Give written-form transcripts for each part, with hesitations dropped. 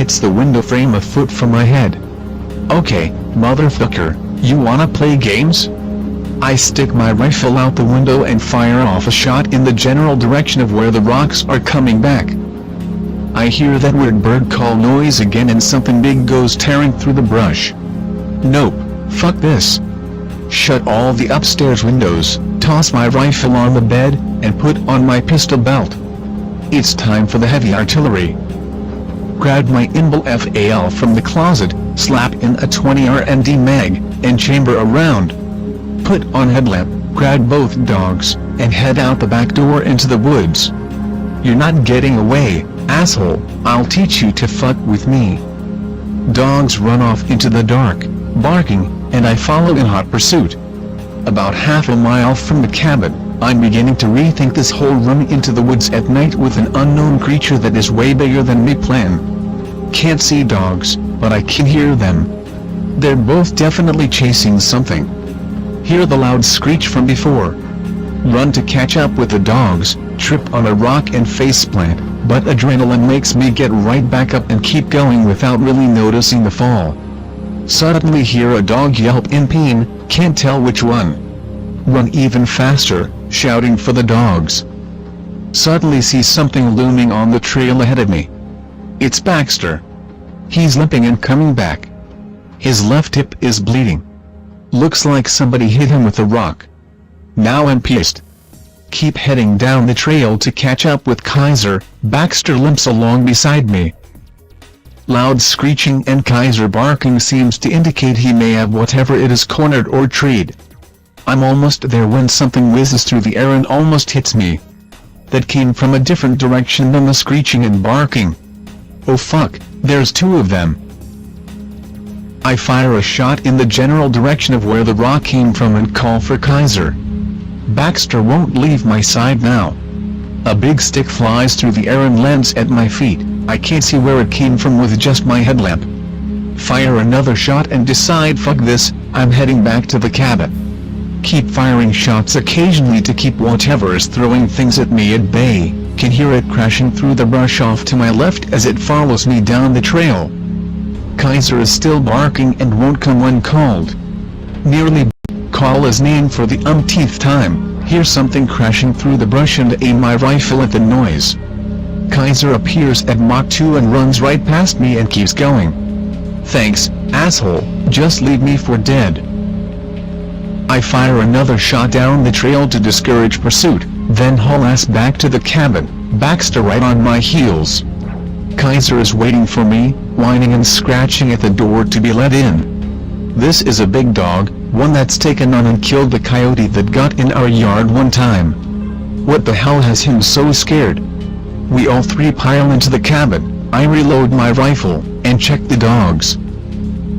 Hits the window frame a foot from my head. Okay, motherfucker, you wanna play games? I stick my rifle out the window and fire off a shot in the general direction of where the rocks are coming back. I hear that weird bird call noise again and something big goes tearing through the brush. Nope, fuck this. Shut all the upstairs windows, toss my rifle on the bed, and put on my pistol belt. It's time for the heavy artillery. Grab my Imbil FAL from the closet, slap in a 20 R&D mag, and chamber a round. Put on headlamp, grab both dogs, and head out the back door into the woods. You're not getting away, asshole, I'll teach you to fuck with me. Dogs run off into the dark, barking, and I follow in hot pursuit. About half a mile from the cabin, I'm beginning to rethink this whole run into the woods at night with an unknown creature that is way bigger than me plan. Can't see dogs, but I can hear them. They're both definitely chasing something. Hear the loud screech from before. Run to catch up with the dogs, trip on a rock and faceplant, but adrenaline makes me get right back up and keep going without really noticing the fall. Suddenly hear a dog yelp in pain, can't tell which one. Run even faster, shouting for the dogs. Suddenly see something looming on the trail ahead of me. It's Baxter. He's limping and coming back. His left hip is bleeding. Looks like somebody hit him with a rock. Now I'm pissed. Keep heading down the trail to catch up with Kaiser. Baxter limps along beside me. Loud screeching and Kaiser barking seems to indicate he may have whatever it is cornered or treed. I'm almost there when something whizzes through the air and almost hits me. That came from a different direction than the screeching and barking. Oh fuck, there's two of them. I fire a shot in the general direction of where the rock came from and call for Kaiser. Baxter won't leave my side now. A big stick flies through the air and lands at my feet. I can't see where it came from with just my headlamp. Fire another shot and decide fuck this, I'm heading back to the cabin. Keep firing shots occasionally to keep whatever is throwing things at me at bay. Can hear it crashing through the brush off to my left as it follows me down the trail. Kaiser is still barking and won't come when called. Nearly call his name for the umpteenth time, hear something crashing through the brush and aim my rifle at the noise. Kaiser appears at Mach 2 and runs right past me and keeps going. Thanks, asshole, just leave me for dead. I fire another shot down the trail to discourage pursuit, then haul ass back to the cabin, Baxter right on my heels. Kaiser is waiting for me, whining and scratching at the door to be let in. This is a big dog, one that's taken on and killed the coyote that got in our yard one time. What the hell has him so scared? We all three pile into the cabin, I reload my rifle, and check the dogs.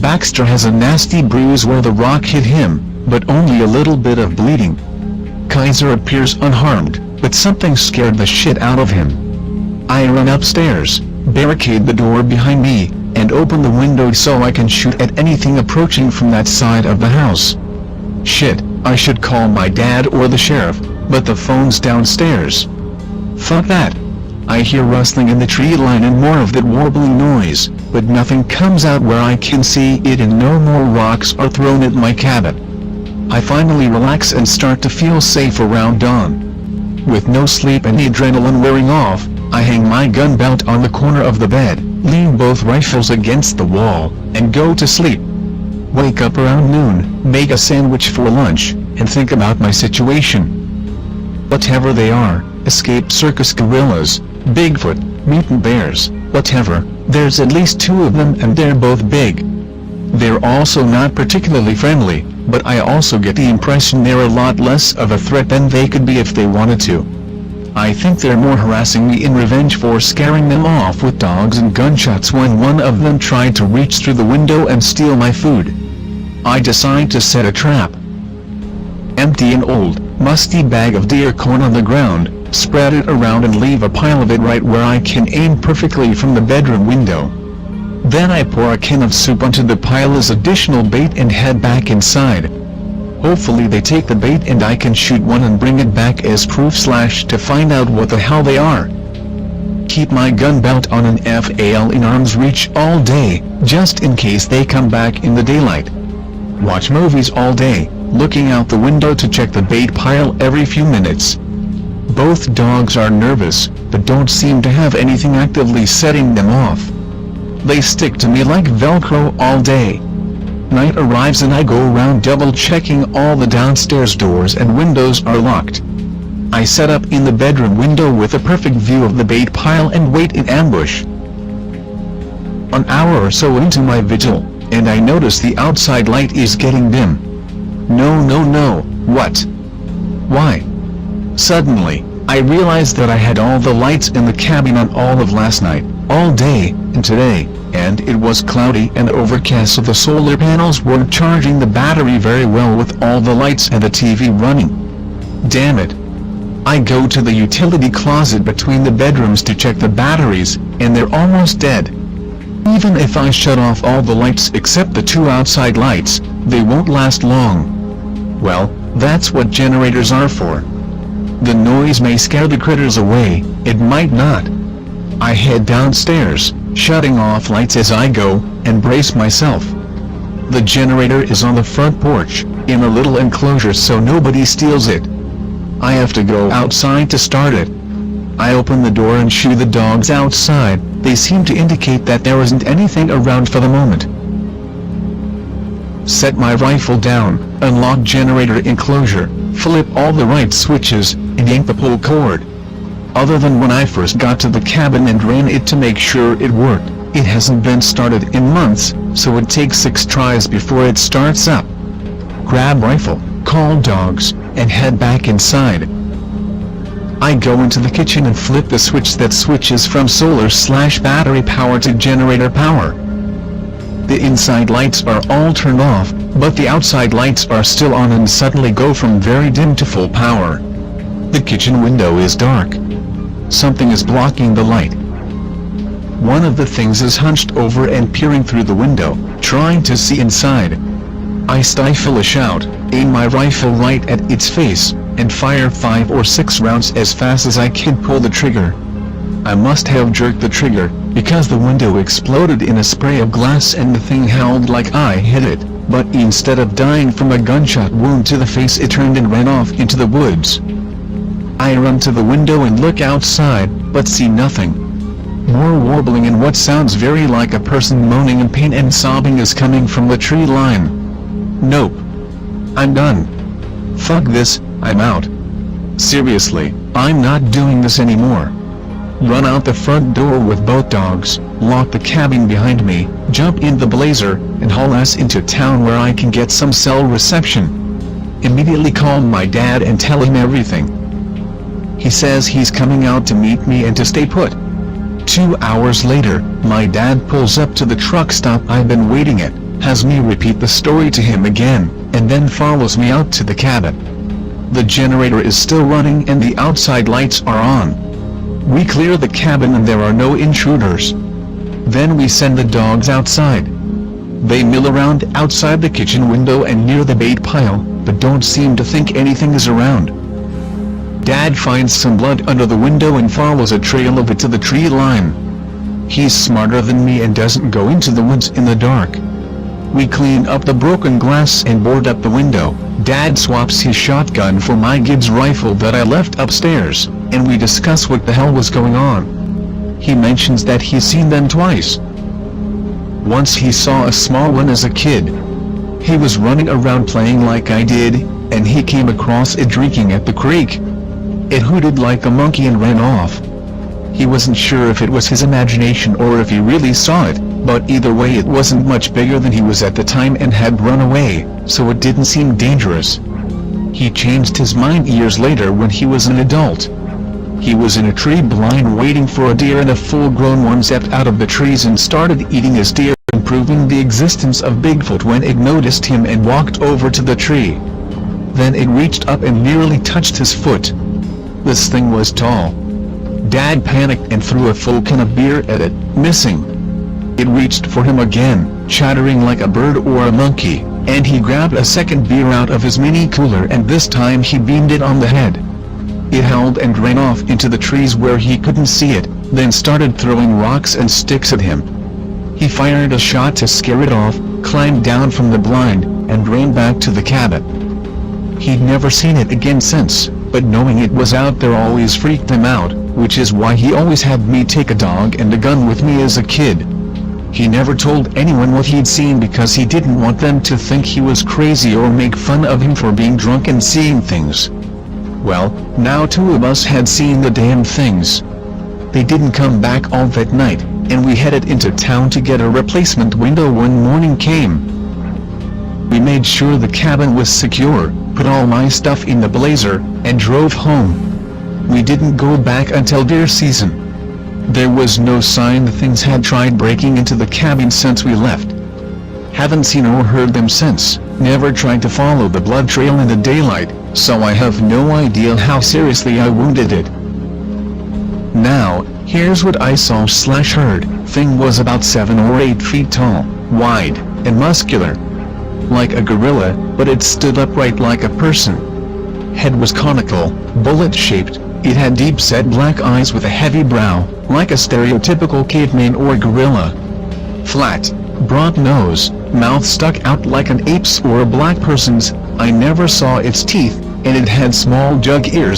Baxter has a nasty bruise where the rock hit him, but only a little bit of bleeding. Kaiser appears unharmed, but something scared the shit out of him. I run upstairs, barricade the door behind me, and open the window so I can shoot at anything approaching from that side of the house. Shit, I should call my dad or the sheriff, but the phone's downstairs. Fuck that. I hear rustling in the tree line and more of that warbling noise, but nothing comes out where I can see it and no more rocks are thrown at my cabin. I finally relax and start to feel safe around dawn. With no sleep and the adrenaline wearing off, I hang my gun belt on the corner of the bed, lean both rifles against the wall, and go to sleep. Wake up around noon, make a sandwich for lunch, and think about my situation. Whatever they are, escaped circus gorillas, Bigfoot, mutant bears, whatever, there's at least two of them and they're both big. They're also not particularly friendly, but I also get the impression they're a lot less of a threat than they could be if they wanted to. I think they're more harassing me in revenge for scaring them off with dogs and gunshots when one of them tried to reach through the window and steal my food. I decide to set a trap. Empty an old, musty bag of deer corn on the ground, spread it around and leave a pile of it right where I can aim perfectly from the bedroom window. Then I pour a can of soup onto the pile as additional bait and head back inside. Hopefully they take the bait and I can shoot one and bring it back as proof / to find out what the hell they are. Keep my gun belt on and FAL in arm's reach all day, just in case they come back in the daylight. Watch movies all day, looking out the window to check the bait pile every few minutes. Both dogs are nervous, but don't seem to have anything actively setting them off. They stick to me like Velcro all day. Night arrives and I go around double checking all the downstairs doors and windows are locked. I set up in the bedroom window with a perfect view of the bait pile and wait in ambush. An hour or so into my vigil, and I notice the outside light is getting dim. No, what? Why? Suddenly, I realized that I had all the lights in the cabin on all of last night, all day, and today, and it was cloudy and overcast so the solar panels weren't charging the battery very well with all the lights and the TV running. Damn it. I go to the utility closet between the bedrooms to check the batteries, and they're almost dead. Even if I shut off all the lights except the two outside lights, they won't last long. Well, that's what generators are for. The noise may scare the critters away, it might not. I head downstairs, shutting off lights as I go, and brace myself. The generator is on the front porch, in a little enclosure so nobody steals it. I have to go outside to start it. I open the door and shoo the dogs outside, they seem to indicate that there isn't anything around for the moment. Set my rifle down, unlock generator enclosure, flip all the right switches, and yank the pull cord. Other than when I first got to the cabin and ran it to make sure it worked, it hasn't been started in months, so it takes 6 tries before it starts up. Grab rifle, call dogs, and head back inside. I go into the kitchen and flip the switch that switches from solar/battery power to generator power. The inside lights are all turned off, but the outside lights are still on and suddenly go from very dim to full power. The kitchen window is dark. Something is blocking the light. One of the things is hunched over and peering through the window, trying to see inside. I stifle a shout, aim my rifle right at its face, and fire 5 or 6 rounds as fast as I can. Pull the trigger. I must have jerked the trigger, because the window exploded in a spray of glass and the thing howled like I hit it, but instead of dying from a gunshot wound to the face it turned and ran off into the woods. I run to the window and look outside, but see nothing. More warbling and what sounds very like a person moaning in pain and sobbing is coming from the tree line. Nope. I'm done. Fuck this, I'm out. Seriously, I'm not doing this anymore. Run out the front door with both dogs, lock the cabin behind me, jump in the Blazer, and haul ass into town where I can get some cell reception. Immediately call my dad and tell him everything. He says he's coming out to meet me and to stay put. 2 hours later, my dad pulls up to the truck stop I've been waiting at, has me repeat the story to him again, and then follows me out to the cabin. The generator is still running and the outside lights are on. We clear the cabin and there are no intruders. Then we send the dogs outside. They mill around outside the kitchen window and near the bait pile, but don't seem to think anything is around. Dad finds some blood under the window and follows a trail of it to the tree line. He's smarter than me and doesn't go into the woods in the dark. We clean up the broken glass and board up the window. Dad swaps his shotgun for my Gibbs rifle that I left upstairs, and we discuss what the hell was going on. He mentions that he's seen them twice. Once he saw a small one as a kid. He was running around playing like I did, and he came across it drinking at the creek. It hooted like a monkey and ran off. He wasn't sure if it was his imagination or if he really saw it, but either way it wasn't much bigger than he was at the time and had run away, so it didn't seem dangerous. He changed his mind years later when he was an adult. He was in a tree blind waiting for a deer and a full-grown one stepped out of the trees and started eating his deer, proving the existence of Bigfoot when it noticed him and walked over to the tree. Then it reached up and nearly touched his foot. This thing was tall. Dad panicked and threw a full can of beer at it, missing. It reached for him again, chattering like a bird or a monkey, and he grabbed a second beer out of his mini cooler and this time he beamed it on the head. It howled and ran off into the trees where he couldn't see it, then started throwing rocks and sticks at him. He fired a shot to scare it off, climbed down from the blind, and ran back to the cabin. He'd never seen it again since, but knowing it was out there always freaked him out, which is why he always had me take a dog and a gun with me as a kid. He never told anyone what he'd seen because he didn't want them to think he was crazy or make fun of him for being drunk and seeing things. Well, now 2 of us had seen the damn things. They didn't come back all that night, and we headed into town to get a replacement window when morning came. We made sure the cabin was secure, put all my stuff in the Blazer, and drove home. We didn't go back until deer season. There was no sign the things had tried breaking into the cabin since we left. Haven't seen or heard them since, never tried to follow the blood trail in the daylight, so I have no idea how seriously I wounded it. Now, here's what I saw/heard. Thing was about 7 or 8 feet tall, wide, and muscular. Like a gorilla, but it stood upright like a person. Head was conical, bullet-shaped, it had deep-set black eyes with a heavy brow, like a stereotypical caveman or gorilla. Flat, broad nose, mouth stuck out like an ape's or a black person's. I never saw its teeth, and it had small jug ears.